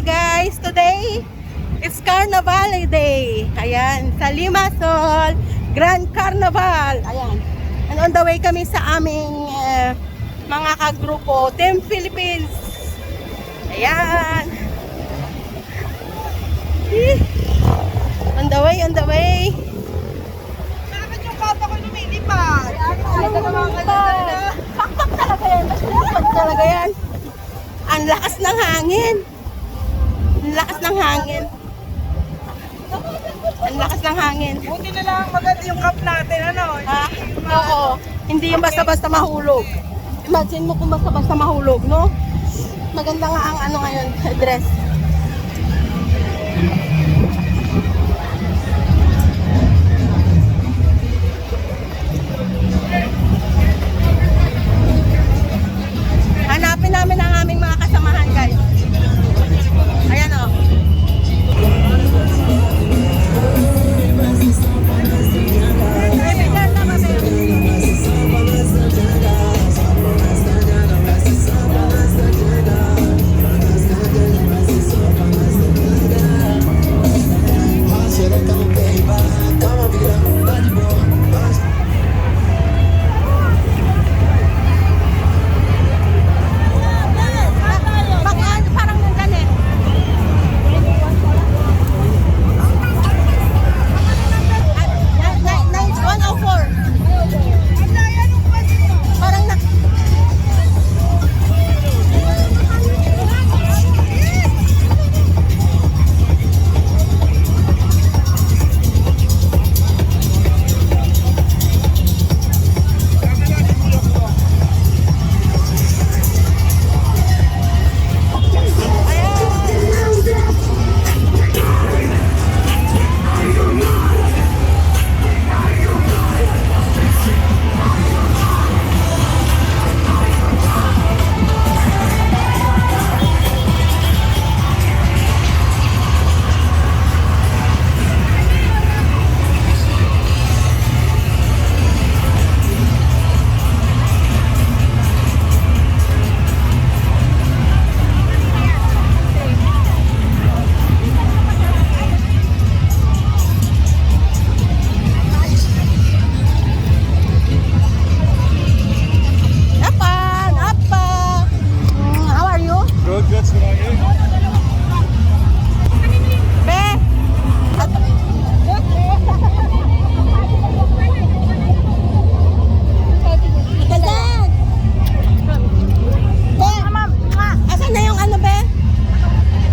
Hi guys! Today, it's Carnival Day. Ayan, sa Limassol, Grand Carnival. Ayan. And on the way kami sa aming mga kagrupo, Team Philippines. Ayan. On the way, on the way. Bakit yung papa ko lumilipad? Pakpak talaga yan. Pakpak talaga yan. Ang lakas ng hangin. Ang lakas ng hangin. Ang lakas ng hangin. Buti na lang maganda yung cup natin, ano? Ha? Oo. Hindi yung basta-basta mahulog. Imagine mo kung basta-basta mahulog, no? Maganda nga ang ano ngayon, dress.